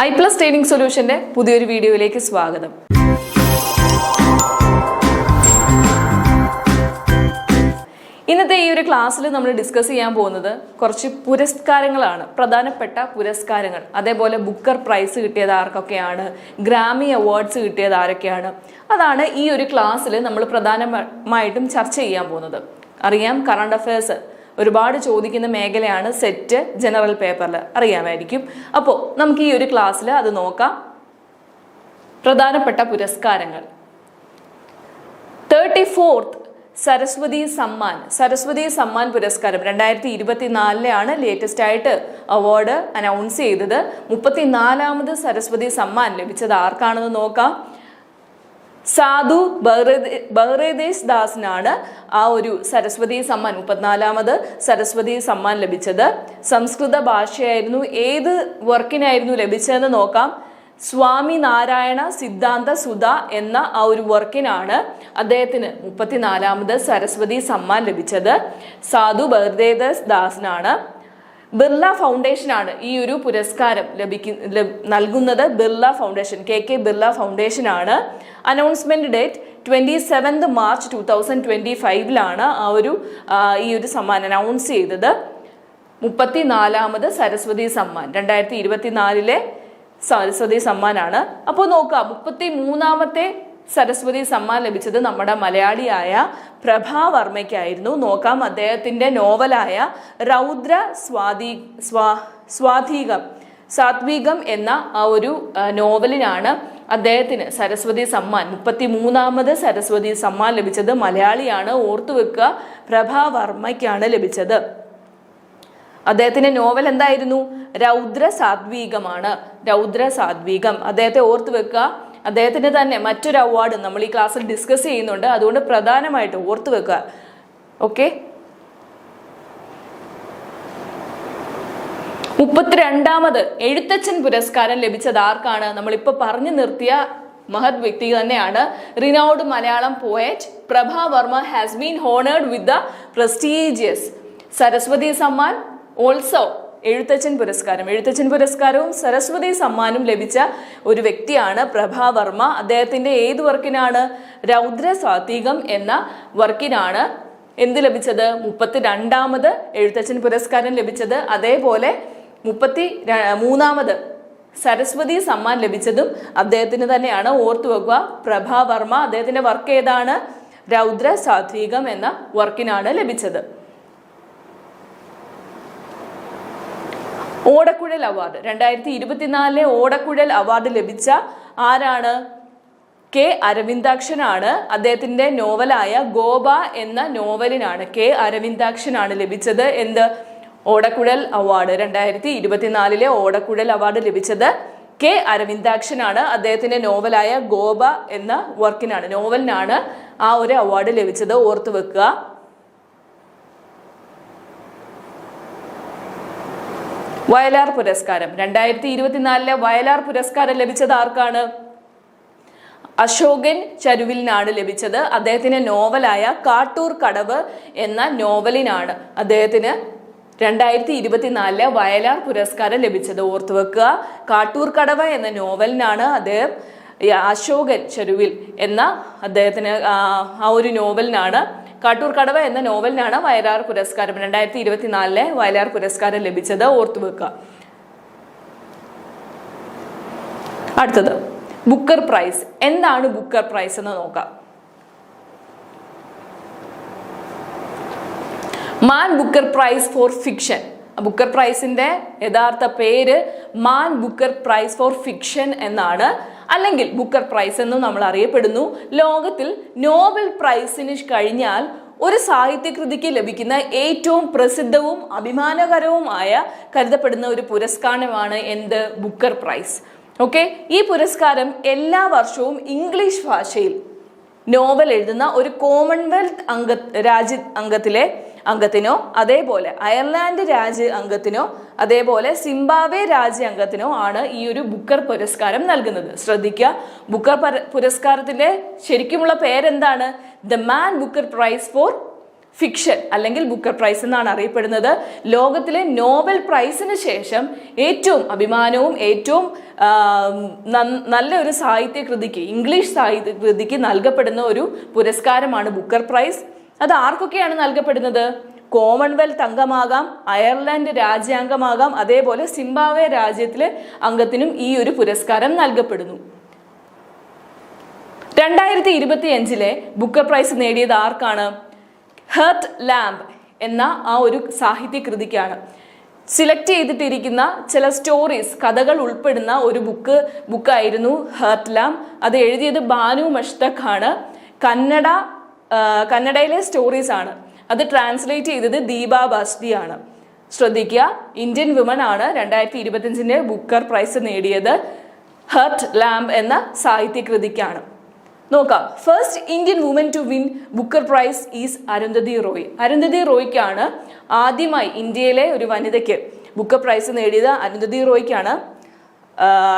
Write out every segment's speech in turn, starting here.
iPlus Training Solutionന്റെ പുതിയൊരു വീഡിയോയിലേക്ക് സ്വാഗതം. ഇന്നത്തെ ഈ ഒരു ക്ലാസ്സിൽ നമ്മൾ ഡിസ്കസ് ചെയ്യാൻ പോകുന്നത് കുറച്ച് പുരസ്കാരങ്ങളാണ്, പ്രധാനപ്പെട്ട പുരസ്കാരങ്ങൾ. അതേപോലെ ബുക്കർ പ്രൈസ് കിട്ടിയത് ആർക്കൊക്കെയാണ്, ഗ്രാമി അവാർഡ്സ് കിട്ടിയത് ആരൊക്കെയാണ്, അതാണ് ഈ ഒരു ക്ലാസ്സിൽ നമ്മൾ പ്രധാനമായിട്ടും ചർച്ച ചെയ്യാൻ പോകുന്നത്. അറിയാം, കറണ്ട് അഫയേഴ്സ് ഒരുപാട് ചോദിക്കുന്ന മേഖലയാണ് സെറ്റ് ജനറൽ പേപ്പറിൽ, അറിയാമായിരിക്കും. അപ്പോൾ നമുക്ക് ഈ ഒരു ക്ലാസ്സിൽ അത് നോക്കാം. പ്രധാനപ്പെട്ട പുരസ്കാരങ്ങൾ. 34th സരസ്വതി സമ്മാൻ പുരസ്കാരം 2024 ലേറ്റസ്റ്റ് ആയിട്ട് അവാർഡ് അനൗൺസ് ചെയ്തത്. 34ാമത് സരസ്വതി സമ്മാൻ ലഭിച്ചത് ആർക്കാണെന്ന് നോക്കാം. സാധു ബഹ്റേദേശ് ദാസിനാണ് ആ ഒരു സരസ്വതി സമ്മാൻ, 34ാമത് സരസ്വതി സമ്മാൻ ലഭിച്ചത്. സംസ്കൃത ഭാഷയായിരുന്നു. ഏത് വർക്കിനായിരുന്നു ലഭിച്ചതെന്ന് നോക്കാം. സ്വാമി നാരായണ സിദ്ധാന്ത സുധ എന്ന ആ ഒരു വർക്കിനാണ് അദ്ദേഹത്തിന് 34ാമത് സരസ്വതി സമ്മാൻ ലഭിച്ചത്. സാധു ബഹ്റേദേശ് ദാസിനാണ്. ബിർള ഫൗണ്ടേഷനാണ് ഈ ഒരു പുരസ്കാരം നൽകുന്നത്. Birla foundation, KK Birla foundation ആണ്. അനൗൺസ്മെന്റ് ഡേറ്റ് 27 മാർച്ച് 2025 ഈ ഒരു സമ്മാനം അനൗൺസ് ചെയ്തത്. 34ാമത് സരസ്വതി സമ്മാൻ 2024 സരസ്വതി സമ്മാനാണ്. അപ്പോൾ നോക്കാം, 33ാമത്തെ സരസ്വതി സമ്മാൻ ലഭിച്ചത് നമ്മുടെ മലയാളിയായ പ്രഭാ വർമ്മയ്ക്കായിരുന്നു. നോക്കാം, അദ്ദേഹത്തിന്റെ നോവലായ രൗദ്ര സാത്വികം എന്ന ആ ഒരു നോവലിനാണ് അദ്ദേഹത്തിന് സരസ്വതി സമ്മാൻ, 33ാമത് സരസ്വതി സമ്മാൻ ലഭിച്ചത്. മലയാളിയാണ്, ഓർത്തുവെക്കുക, പ്രഭാ വർമ്മയ്ക്കാണ് ലഭിച്ചത്. അദ്ദേഹത്തിന്റെ നോവൽ എന്തായിരുന്നു? രൗദ്ര സാത്വികമാണ്. രൗദ്ര സാത്വികം. അദ്ദേഹത്തെ ഓർത്തു വെക്കുക. അദ്ദേഹത്തിന് തന്നെ മറ്റൊരു അവാർഡ് നമ്മൾ ഈ ക്ലാസ്സിൽ ഡിസ്കസ് ചെയ്യുന്നുണ്ട്, അതുകൊണ്ട് പ്രധാനമായിട്ട് ഓർത്തു വെക്കുക. ഓക്കെ, 32ാമത് എഴുത്തച്ഛൻ പുരസ്കാരം ലഭിച്ചത് ആർക്കാണ്? നമ്മളിപ്പോ പറഞ്ഞു നിർത്തിയ മഹത് വ്യക്തി തന്നെയാണ്. Renowned Malayalam poet Prabha Varma has been honoured with the prestigious Saraswati Samman, also Ezhuthachan പുരസ്കാരവും സരസ്വതി സമ്മാനും ലഭിച്ച ഒരു വ്യക്തിയാണ് പ്രഭാ വർമ്മ. അദ്ദേഹത്തിന്റെ ഏത് വർക്കിനാണ്? രൗദ്ര സാത്വികം എന്ന വർക്കിനാണ് എന്ത് ലഭിച്ചത്? 32ാമത് എഴുത്തച്ഛൻ പുരസ്കാരം ലഭിച്ചത്. അതേപോലെ 33ാമത് സരസ്വതി സമ്മാൻ ലഭിച്ചതും അദ്ദേഹത്തിന് തന്നെയാണ്. ഓർത്തു വെക്കുക, പ്രഭാ വർമ്മ. അദ്ദേഹത്തിന്റെ വർക്ക് ഏതാണ്? രൗദ്ര സാത്വികം എന്ന വർക്കിനാണ് ലഭിച്ചത്. ഓടക്കുഴൽ അവാർഡ് 2024 ഓടക്കുഴൽ അവാർഡ് ലഭിച്ച ആരാണ്? K. അരവിന്ദാക്ഷനാണ്. അദ്ദേഹത്തിന്റെ നോവലായ ഗോപ എന്ന നോവലിനാണ് K. അരവിന്ദാക്ഷനാണ് ലഭിച്ചത്. എന്ത്? ഓടക്കുഴൽ അവാർഡ്. 2024 ഓടക്കുഴൽ അവാർഡ് ലഭിച്ചത് K. അരവിന്ദാക്ഷനാണ്. അദ്ദേഹത്തിന്റെ നോവലായ ഗോപ എന്ന നോവലിനാണ് ആ ഒരു അവാർഡ് ലഭിച്ചത്. ഓർത്തു വെക്കുക. വയലാർ പുരസ്കാരം 2024 വയലാർ പുരസ്കാരം ലഭിച്ചത് ആർക്കാണ്? അശോകൻ ചരുവിലിനാണ് ലഭിച്ചത്. അദ്ദേഹത്തിന്റെ നോവലായ കാട്ടൂർ കടവ് എന്ന നോവലിനാണ് അദ്ദേഹത്തിന് 2024 വയലാർ പുരസ്കാരം ലഭിച്ചത്. ഓർത്തു വെക്കുക, കാട്ടൂർ കടവ് എന്ന നോവലിനാണ് അദ്ദേഹം, അശോകൻ ചരുവിൽ എന്ന അദ്ദേഹത്തിന് ആ ഒരു നോവലിനാണ്, കാട്ടൂർ കടവ് എന്ന നോവലിനാണ് വയലാർ പുരസ്കാരം 2024 വയലാർ പുരസ്കാരം ലഭിച്ചത്. ഓർത്തു വെക്കുക. അടുത്തത് ബുക്കർ പ്രൈസ്. എന്താണ് ബുക്കർ പ്രൈസ് എന്ന് നോക്കാം. Man Booker Prize for Fiction. Booker പ്രൈസിന്റെ യഥാർത്ഥ പേര് Man Booker Prize for Fiction എന്നാണ്, അല്ലെങ്കിൽ ബുക്കർ പ്രൈസ് എന്നും നമ്മൾ അറിയപ്പെടുന്നു. ലോകത്തിൽ നോബൽ പ്രൈസിന് കഴിഞ്ഞാൽ ഒരു സാഹിത്യകൃതിക്ക് ലഭിക്കുന്ന ഏറ്റവും പ്രസിദ്ധവും അഭിമാനകരവുമായ കരുതപ്പെടുന്ന ഒരു പുരസ്കാരമാണ് എന്ത്? Booker price. ഓക്കെ, ഈ പുരസ്കാരം എല്ലാ വർഷവും ഇംഗ്ലീഷ് ഭാഷയിൽ നോവൽ എഴുതുന്ന ഒരു കോമൺവെൽത്ത് അംഗത്തിനോ അതേപോലെ അയർലാൻഡ് രാജ്യ അംഗത്തിനോ അതേപോലെ സിംബാബ്വെ രാജ്യ അംഗത്തിനോ ആണ് ഈ ഒരു ബുക്കർ പുരസ്കാരം നൽകുന്നത്. ശ്രദ്ധിക്കുക, ബുക്കർ പുരസ്കാരത്തിന്റെ ശരിക്കുമുള്ള പേരെന്താണ്? The Man Booker Prize for Fiction അല്ലെങ്കിൽ ബുക്കർ പ്രൈസ് എന്നാണ് അറിയപ്പെടുന്നത്. ലോകത്തിലെ നോബൽ പ്രൈസിന് ശേഷം ഏറ്റവും അഭിമാനവും ഏറ്റവും നല്ലൊരു സാഹിത്യകൃതിക്ക്, ഇംഗ്ലീഷ് സാഹിത്യകൃതിക്ക് നൽകപ്പെടുന്ന ഒരു പുരസ്കാരമാണ് ബുക്കർ പ്രൈസ്. അത് ആർക്കൊക്കെയാണ് നൽകപ്പെടുന്നത്? കോമൺവെൽത്ത് അംഗമാകാം, അയർലൻഡ് രാജ്യാംഗമാകാം, അതേപോലെ സിംബാബ്വെ രാജ്യത്തിലെ അംഗത്തിനും ഈ ഒരു പുരസ്കാരം നൽകപ്പെടുന്നു. 2025 ബുക്കർ പ്രൈസ് നേടിയത് ആർക്കാണ്? ഹെർട്ട് ലാംബ് എന്ന ആ ഒരു സാഹിത്യകൃതിക്കാണ്. സിലക്ട് ചെയ്തിട്ടിരിക്കുന്ന ചില സ്റ്റോറീസ്, കഥകൾ ഉൾപ്പെടുന്ന ഒരു ബുക്കായിരുന്നു ഹെർട്ട് ലാംബ്. അത് എഴുതിയത് ബാനു മഷ്തഖ് ആണ്. കന്നഡയിലെ സ്റ്റോറീസ് ആണ്. അത് ട്രാൻസ്ലേറ്റ് ചെയ്തത് ദീപ ബാസ്തി ആണ്. ശ്രദ്ധിക്കുക, ഇന്ത്യൻ വിമൻ ആണ് 2025 ബുക്കർ പ്രൈസ് നേടിയത്. ഹെർട്ട് ലാംബ് എന്ന സാഹിത്യകൃതിക്കാണ്. നോക്കാം, first Indian woman to win Booker Prize is Arundhati Roy. Arundhati റോയ്ക്കാണ് ആദ്യമായി ഇന്ത്യയിലെ ഒരു വനിതയ്ക്ക് ബുക്കർ പ്രൈസ് നേടിയത്. അരുന്ധതി റോയ്ക്കാണ്.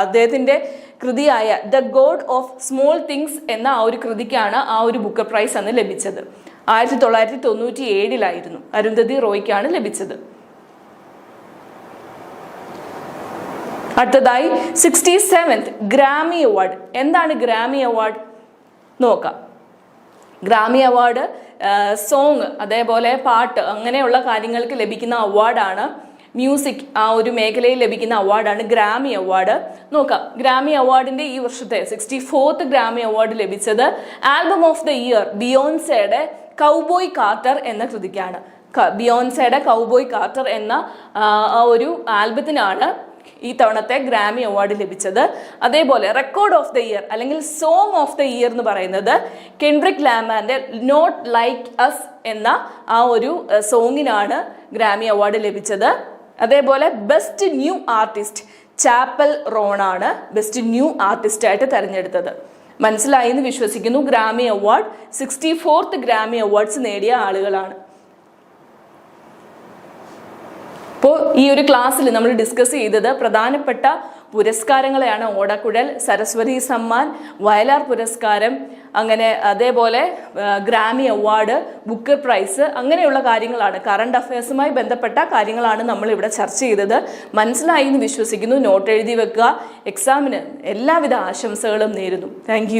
അദ്ദേഹത്തിന്റെ കൃതിയായ the God of Small Things എന്ന ആ ഒരു കൃതിക്കാണ് ആ ഒരു ബുക്കർ പ്രൈസ് അന്ന് ലഭിച്ചത്. 1997 അരുന്ധതി റോയ്ക്കാണ് ലഭിച്ചത്. അടുത്തതായി 67th ഗ്രാമി അവാർഡ്. എന്താണ് ഗ്രാമി അവാർഡ്? നോക്കാം. ഗ്രാമി അവാർഡ് സോങ്, അതേപോലെ പാട്ട്, അങ്ങനെയുള്ള കാര്യങ്ങൾക്ക് ലഭിക്കുന്ന അവാർഡാണ്. മ്യൂസിക് ആ ഒരു മേഖലയിൽ ലഭിക്കുന്ന അവാർഡാണ് ഗ്രാമി അവാർഡ്. നോക്കാം, ഗ്രാമി അവാർഡിന്റെ ഈ വർഷത്തെ 64th ഗ്രാമി അവാർഡ് ലഭിച്ചത് ആൽബം ഓഫ് ദ ഇയർ ബിയോൺസയുടെ കൗബോയ് കാർട്ടർ എന്ന കൃതിക്കാണ്. ബിയോൺസയുടെ കൗബോയ് കാർട്ടർ എന്ന ആ ഒരു ആൽബത്തിനാണ് ഈ തവണത്തെ ഗ്രാമി അവാർഡ് ലഭിച്ചത്. അതേപോലെ റെക്കോർഡ് ഓഫ് ദ ഇയർ അല്ലെങ്കിൽ സോങ് ഓഫ് ദ ഇയർ എന്ന് പറയുന്നത് കെൻഡ്രിക് ലാമാന്റെ നോട്ട് ലൈക്ക് അസ് എന്ന ആ ഒരു സോങ്ങിനാണ് ഗ്രാമി അവാർഡ് ലഭിച്ചത്. അതേപോലെ best new artist chapel Ron ആണ് ബെസ്റ്റ് ന്യൂ ആർട്ടിസ്റ്റ് ആയിട്ട് തെരഞ്ഞെടുത്തത്. മനസ്സിലായി എന്ന് വിശ്വസിക്കുന്നു. Grammy award 64th Grammy awards നേടിയ ആളുകളാണ്. അപ്പോൾ ഈ ഒരു ക്ലാസ്സിൽ നമ്മൾ ഡിസ്കസ് ചെയ്തത് പ്രധാനപ്പെട്ട പുരസ്കാരങ്ങളെയാണ്. ഓടക്കുഴൽ, സരസ്വതി സമ്മാൻ, വയലാർ പുരസ്കാരം, അങ്ങനെ അതേപോലെ ഗ്രാമി അവാർഡ്, ബുക്കർ പ്രൈസ്, അങ്ങനെയുള്ള കാര്യങ്ങളാണ്. കറണ്ട് അഫയേഴ്സുമായി ബന്ധപ്പെട്ട കാര്യങ്ങളാണ് നമ്മൾ ഇവിടെ ചർച്ച ചെയ്തത്. മനസ്സിലായി എന്ന് വിശ്വസിക്കുന്നു. നോട്ട് എഴുതി വെക്കുക. എക്സാമിന് എല്ലാവിധ ആശംസകളും നേരുന്നു. താങ്ക്